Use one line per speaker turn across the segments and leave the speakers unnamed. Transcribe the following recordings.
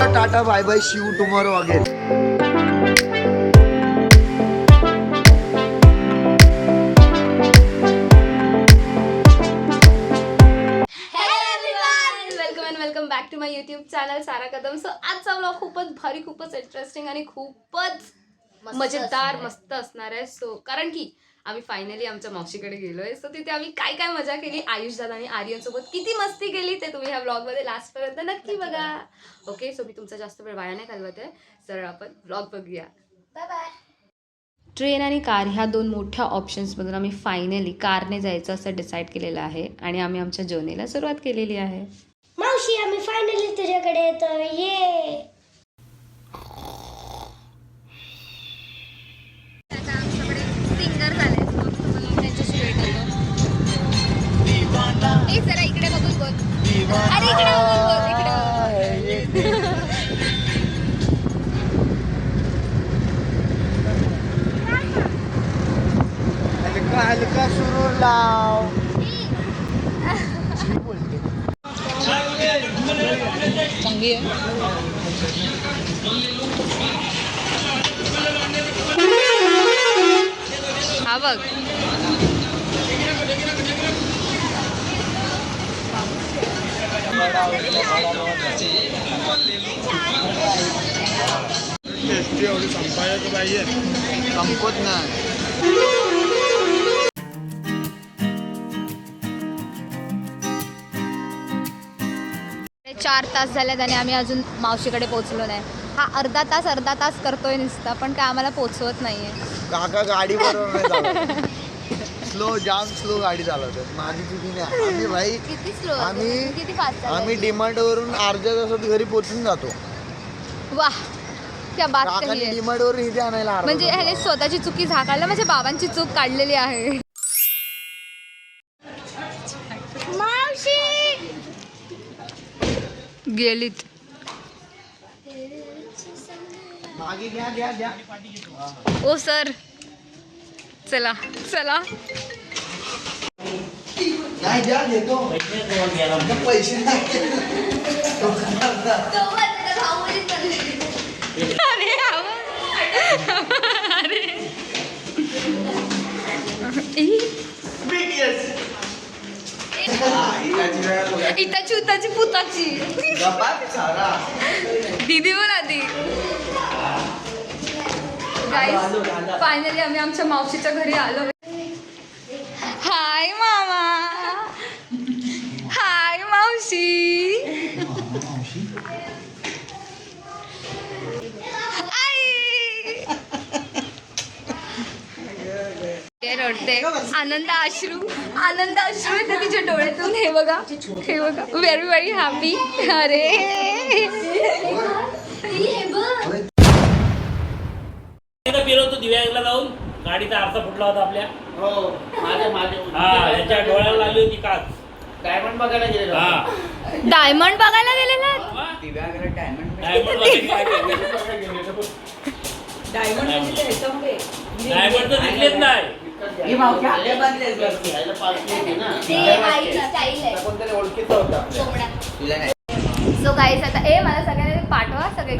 Tata bye bye see you tomorrow again.
Welcome back to my YouTube channel Sara Kadam. So आजचा vlog खूपच भारी, खूपच interesting आणि खूपच मजेदार मस्त असणार आहे. सो कारण की आम्ही फायनली आमच्या मावशीकडे गेलोय. सो तिथे आम्ही काय काय मजा केली, आयुष दादा आणि आर्यन सोबत किती मस्ती केली ते तुम्ही ह्या व्लॉग मध्ये लास्ट पर्यंत नक्की बघा. ओके, सो मी तुमचा जास्त वेळ वाया नाही घालवत आहे. सरळ आपण व्लॉग बघूया. Bye bye. ट्रेन आणि कार ह्या दोन मोठ्या ऑप्शन्समधून आम्ही फायनली कारने जायचं असं डिसाईड केलेलं आहे आणि आम्ही आमच्या जर्नीला सुरुवात केलेली आहे.
मावशी, आम्ही फायनली तुझ्याकडे येतोय. ये
सिंगर झाले. त्यांच्याशी वेट होतो. एक जरा इकडे बघून बोल. अरे इकडे बघून बोल. इकडे
हलका हलका सुरूर लाव.
चांगली आहे. हा बघ.
एवढी संपायचं पाहिजे, संपत नाही.
4 तास झालेत आणि आम्ही अजून मावशीकडे पोहोचलो नाही. हा अर्धा तास करतोय नुसता, पण काय आम्हाला पोहोचवत नाहीये.
काका गाडी बरोबर नाही स्लो, जाम स्लो गाडी चालवतात. माझी चुकी नाही. आम्ही भाई
किती स्लो, किती फास्ट.
आम्ही डिमांड वरून अर्ध्या तासात घरी पोहोचून जातो.
वाह, क्या बात
काकांनी
आहे.
डिमांड वरून इथे आणायला
म्हणजे ह्याने स्वतःची चुकी झाकायला माझ्या बाबांची चूक काढलेली आहे.
मावशी,
गेलीत.
मागे घ्या.
ओ सर, चला चला.
नाही द्या, देतो पैसे नाही.
अरे इताची उताची पुताची दीदी बोल आधी. गाईस, फायनली आम्ही आमच्या मावशीच्या घरी आलो. हाय मामा. हाय मावशी. आई ते रडते. आनंद अश्रू येते तिच्या डोळ्यातून. हे बघा व्हेरी व्हेरी हॅपी. अरे
फिरवतो दिव्यांगला जाऊन. गाडीचा आरसा फुटला होता आपल्या. हा, याच्या डोळ्याला लागली होती काच. डायमंड बघायला गेलेलो.
डायमंड बघायला गेलेला.
डायमंड तर दिसलेच नाही.
सो गाईस, आता मला सगळ्यांनी पाठवा सगळे.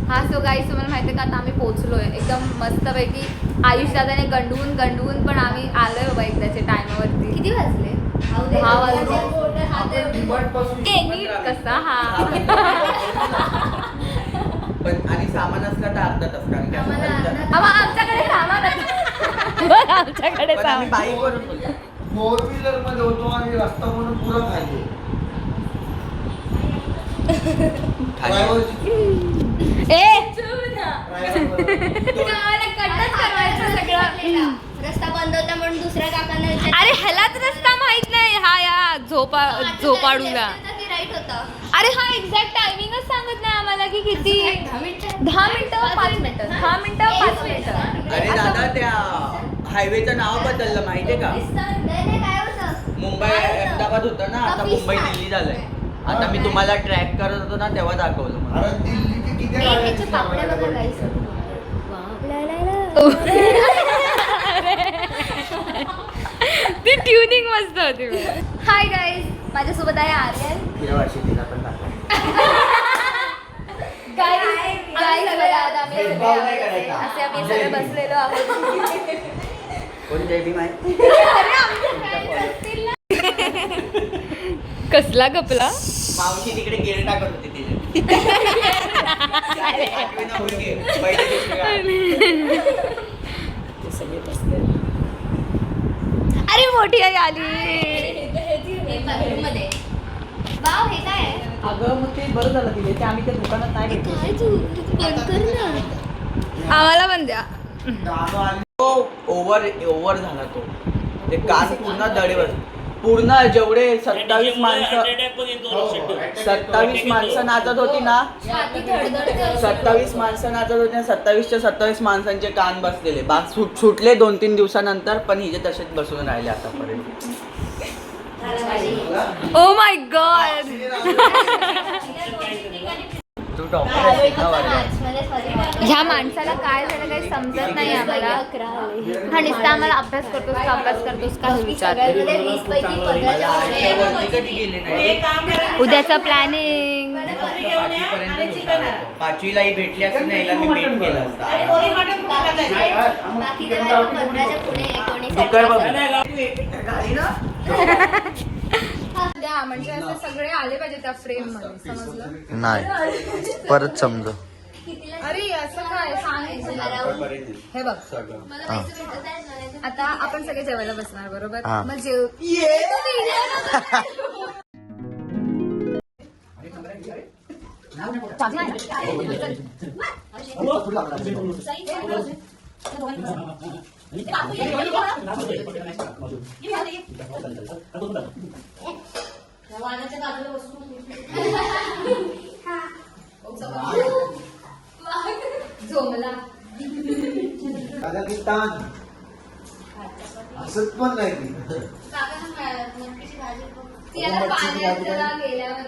हा, सो गाईस, तुम्हाला माहिती आहे का आता आम्ही पोहोचलोय एकदम मस्तपैकी. आयुष दादाने गंडवून पण आम्ही आलोय बाबा एकदाच्या टायमावरती. किती वाजले? 10 वाजले. नीट कसा. हा
पण आणि सामान असला तर अर्धा तास.
आमच्याकडे सामान आमच्याकडे सामान.
बाईकवरून
4 व्हीलर मध्ये होतो आणि रस्ता म्हणून पुरा खाली.
रस्ता बंद होता म्हणून दुसऱ्या काकांना
अरे ह्यालाच रस्ता माहित नाही. हा या झोपाडूला.
राईट होता.
अरे हा एक्झॅक्ट टायमिंगच सांगत नाही आम्हाला की किती. 10 मिनिटं 5 मिनिटं. 10 मिनिटं 5 मिनिटं.
अरे दादा, त्या हायवेचं नाव बदललं माहितीये का? मुंबई अहमदाबाद होतं ना, आता मुंबई दिल्ली झालंय. आता मी तुम्हाला ट्रॅक करत होतो ना तेव्हा दाखवलं.
अरे दिल्ली ते किती गाड्या
पापड्या बघा गाईस.
ती ट्युनिंग मस्त होती. हाय गाईज, माझ्यासोबत आहे आर्यन. गाईज बघा, आता आम्ही असे आम्ही सगळे बसलेलो आहोत. कसला कपला
मावशी तिकडे गेर टाकत होती तिथे.
अरे मोठी आई आली.
वाव, हे काय आहे?
अगं मग ते बरं झालं तिथे ते आम्ही त्या दुकानात नाही घेतलं.
आम्हाला पण द्या.
ओव्हर झाला तो. ते कान पूर्ण दडेवर पूर्ण जेवढे 27 माणसं 27 माणसं नाचत होती ना, 27 माणसं नाचत होती ना, 27च्या 27 माणसांचे कान बसलेले. सुटले 2-3 दिवसानंतर, पण हिचे तसेच बसून राहिले आतापर्यंत.
Oh my God.
Tu doctor आहेस ना वर्गात?
ह्या माणसाला काय झालं काही समजत नाही आम्हाला. हा नुसता आम्हाला अभ्यास करतोस का विचार.
कधी गेले नाही.
उद्याचं प्लॅनिंग.
5वीलाही भेटली असती ना, हिला मी भेट केला असता.
म्हणजे असे सगळे आले पाहिजे त्या फ्रेम मध्ये, समजलं?
नाही परत समजू.
अरे असं काय सांगायचं. हे बघ, आता आपण सगळे जेवायला बसणार बरोबर.
हा.
मग झोमला
काझाकिस्तान असत पण नाही
ती आता पाण्यात जरा गेल्यावर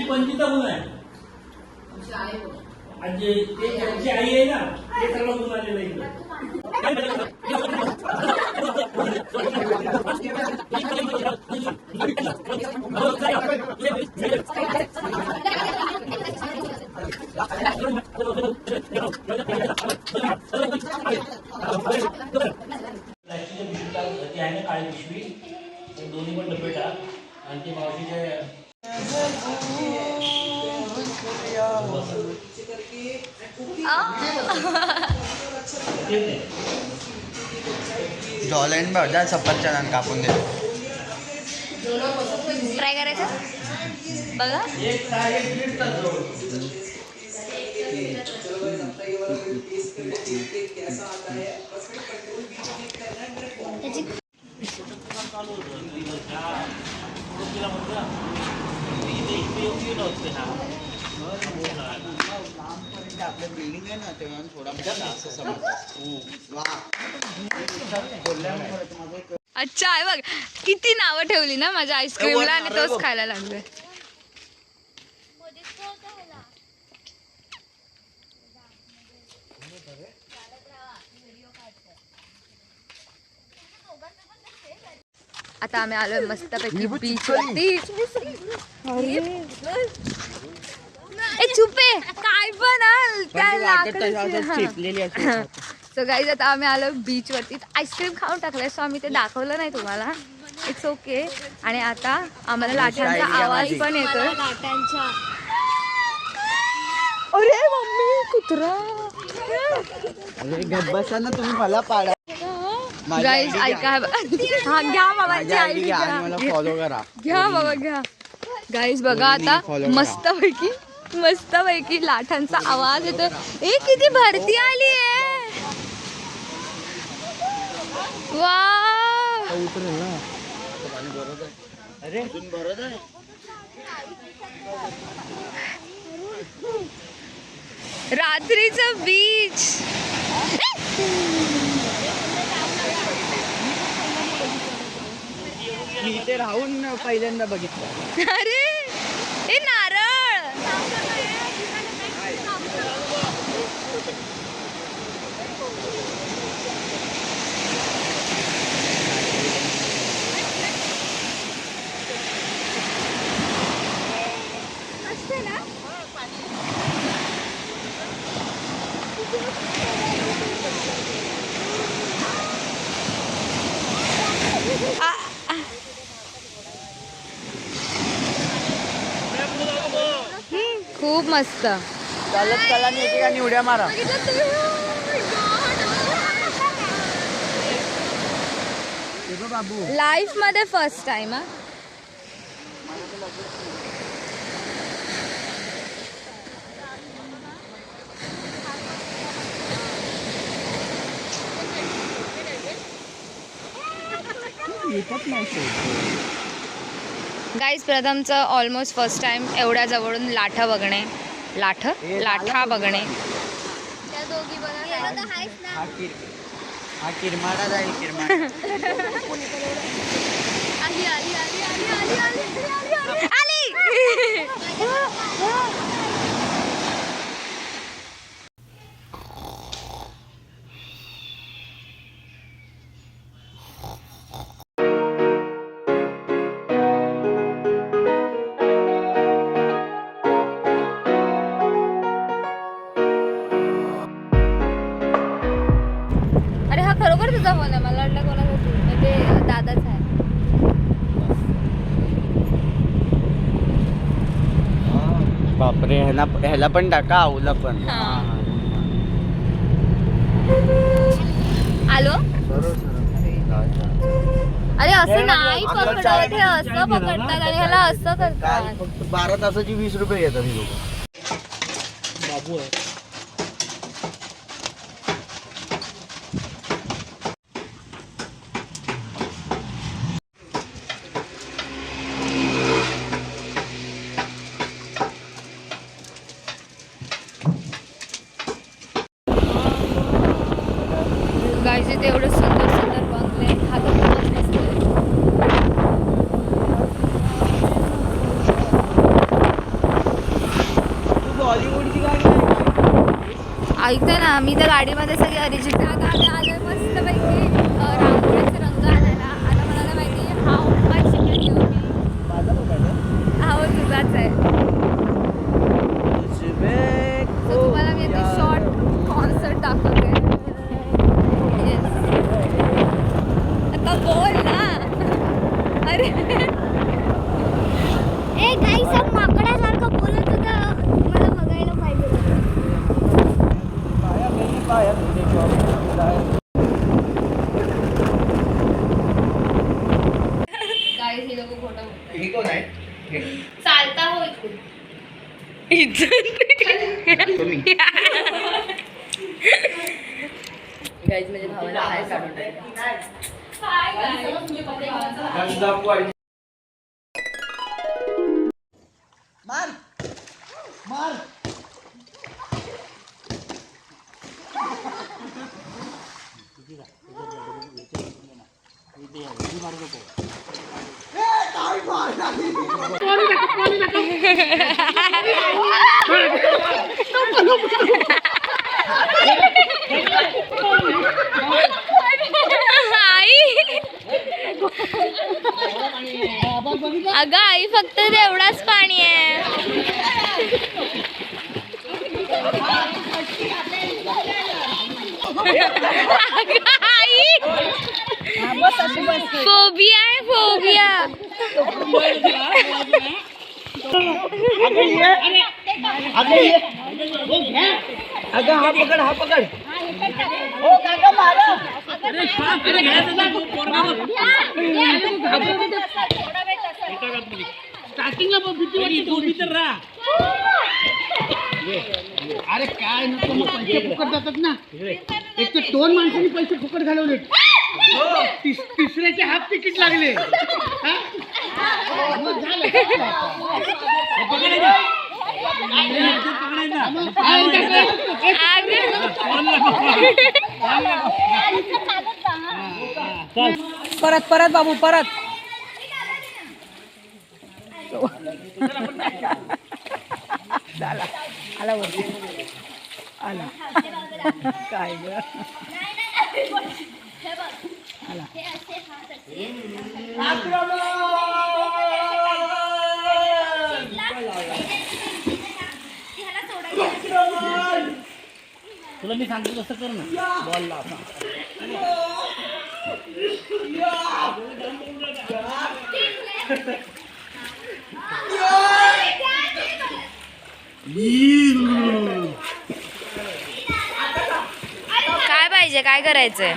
पंजीचा गुण आहे. आजी ते त्यांची आई आहे ना, ते सगळं गुण आलेलं इकडं. ती आहे ना काळी पिशवी, ते दोन्ही पण डबे टाक आणि ते मावशीचे
जॉलेंड बघा सफरचंद कापून देतो.
ट्राय करायचं बघा.
आपल्या बिल्डिंग आहे ना तेव्हा थोडा
अच्छा आहे बघ, किती नावं ठेवली ना माझ्या आईस्क्रीमला आणि तोच खायला लागलोय. आता आम्ही आलोय मस्तपैकी बीच वरती. ए चुपे काय पण सो गाईज आता आम्ही आलो बीच वरती. आईस्क्रीम खाऊन टाकलंय सो आम्ही ते दाखवलं नाही तुम्हाला. It's okay. आणि आता आम्हाला लाटांचा आवाज पण येतोय. अरे मम्मी कुत्रा.
बसा ना तुम्ही मला पाडा.
गाईज ऐका हा घ्या बाबाची आयडी घ्या.
मला फॉलो करा.
घ्या बाबा घ्या. गाईज बघा आता मस्तपैकी लाटांचा आवाज येतोय. ए किती भरती आली आहे. वा
अरे
रात्रीचं बीच.
मी इथे राहून पहिल्यांदा बघितलं.
अरे हे नारळ. खूप मस्त.
चालत चालत एकेकाने उड्या मारा.
लाईफ मध्ये फर्स्ट टाइम. गाईज प्रथमचं ऑलमोस्ट फर्स्ट टाइम एवढ्या जवळून लाठा बघणे. लाठा बघणे.
हा किरमाडा जाईल. किरमाडा
खरोखर तुझा फोन आहे. मला वाटलं कोणाचा ते दादाच आहे.
बापरे ह्याला पण टाका. आऊला पण.
आलो. अरे असं नाही पकडत. हे असं पकडतात आणि ह्याला असं करतात.
फक्त 12 तासाची 20 रुपये घेतात ही लोक.
बाबू आहे.
गाईज इथे एवढं सुंदर बंगले आहेत. हा तर खूपच मस्त
तू बॉलिवूडची गाणी
ऐकते ना. मी त्या गाडीमध्ये सगळी अरिजित आलोय मस्तपैकी. रांगोळीचे रंग आणायला. आता मला माहिती हा उपाय शिकत घेऊ मी. हो तुझाच आहे. तर तुम्हाला मी आता शॉर्ट कॉन्सर्ट दाखवते. आता बोल ना. अरे
ए काही सब माकडासारखं बोलत होता. मला बघायला पाहिजे.
गाईज हे लोक खोटं
ही कोण आहे?
चालता हो इकडून. गाईज म्हणजे भावाला हाय काढून
मार मार.
अगं आई फक्त तेवढाच पाणी आहे. अगं आई फोबिया आहे फोबिया.
अगं हा पकड हा पकड. हो काका मारा.
स्टार्टिंगला भीती वाटते दोन्ही तर राहा.
अरे काय नको मग पैसे फुकट जातात ना. एक तर 2 माणसांनी पैसे फुकट घालवले. तिसऱ्याचे हाफ तिकीट लागले. हा? मग झालं.
परत परत बाबू परत. आला वरती आला. काय ग आला.
तुला मी सांगतो तसं कर ना. बॉल लाव.
काय पाहिजे काय करायचंय.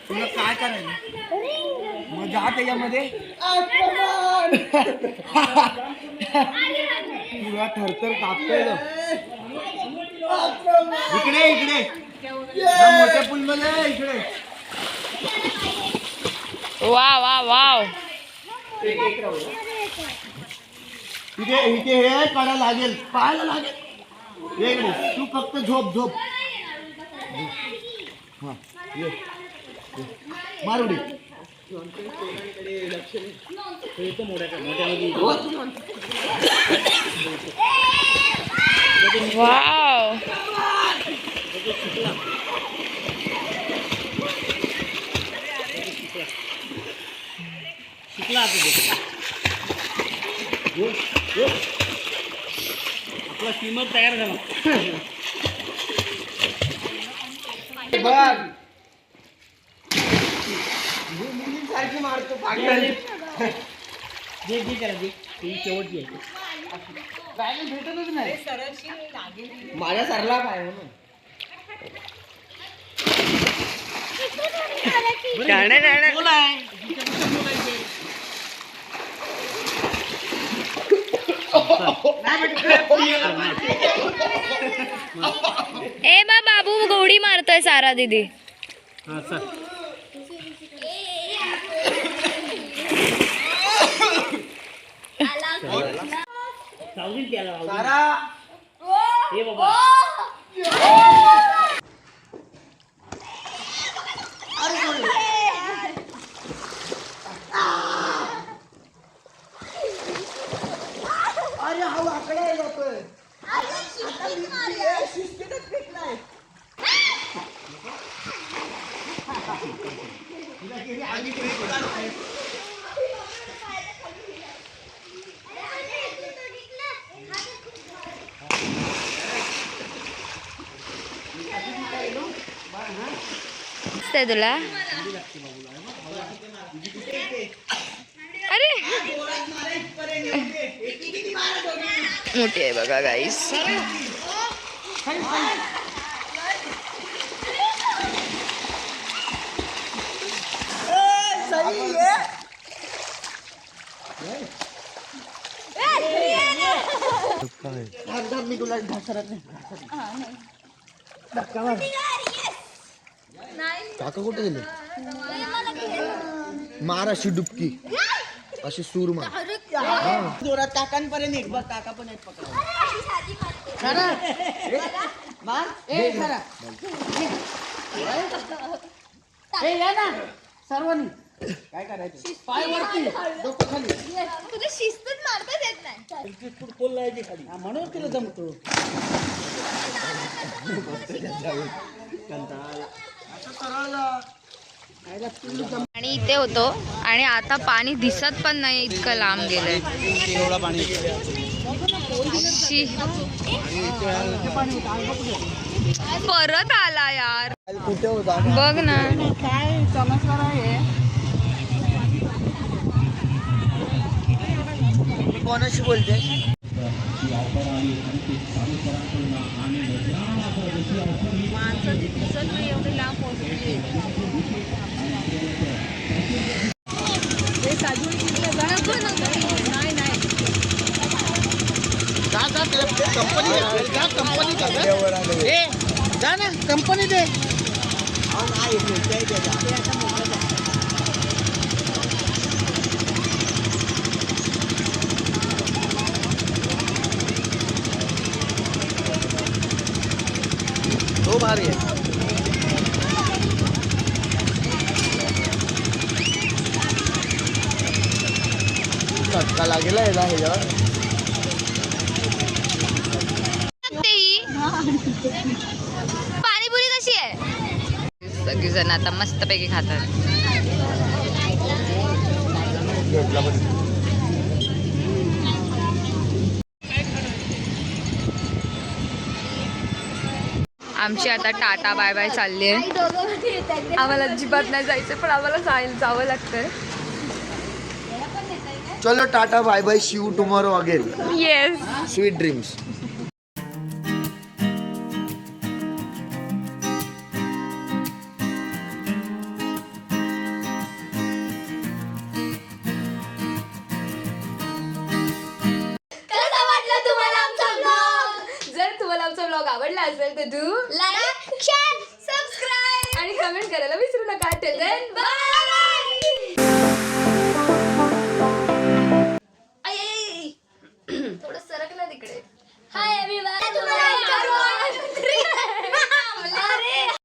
तुला काय करायचं मजा त्याच्यामध्ये. तुला थरथर कापतोय. इकडे इकडे या मोठ्या पूल मध्ये इकडे.
Wow wow wow.
इथे इथे हे काढा लागेल पाहायला लागेल. इकडे तू फक्त झोप झोप. हा ये मारुडी.
वाव.
शिकला आपला स्टीमर तयार झाला.
बघ मुलींसारखी मारतो पागल.
जे जे करा जे ती शेवटची आहे.
भेटतच नाही. माझ्या सरला काय म्हणून.
बोल आहे.
ए बाबू गोडी मारतोय सारा दीदी.
हा सर. सावलीत गेला
सारा
हे बाबा.
अरे हा वाकडा आहे जातोय. शिस्तीतच फेकलाय.
तुला अरे मोठी आहे बघा गाईस.
मी तुला ढासरत नाही. काका कुठे गेले. मार अशी डुबकी अशी सूर मार. जोरात काकांपर्यंत एक बघ. काका पण एक पकड.
या ना सर्वांनी. काय करायचं. पाय वरती डोकं खाली.
तुझ्या शिस्तच मारताच येत नाही.
हा, म्हणून तिला जमतो.
सरळ जा.
आणि इथे होतो आणि आता पाणी दिसत पण नाही, इतकं लांब गेलंय. शी. परत आला यार,
कुठे होता
बघ ना.
काय चमत्कार आहे.
कोणाशी बोलते?
जा ना कंपनी दे.
तो भारी आहे. धक्का लागेल याला ह्याच्यावर.
पाणीपुरी कशी आहे? सगळीजण आता मस्तपैकी खातात. आमची आता टाटा बाय बाय चालली आहे. आम्हाला अजिबात नाही जायचं, पण आम्हाला जावं लागतंय.
चलो tata bye bye, see you tomorrow again.
Yes.
Sweet dreams.
कसा वाटला तुम्हाला आमचा ब्लॉग? जर तुम्हाला आमचा ब्लॉग आवडला असेल तर
लाईक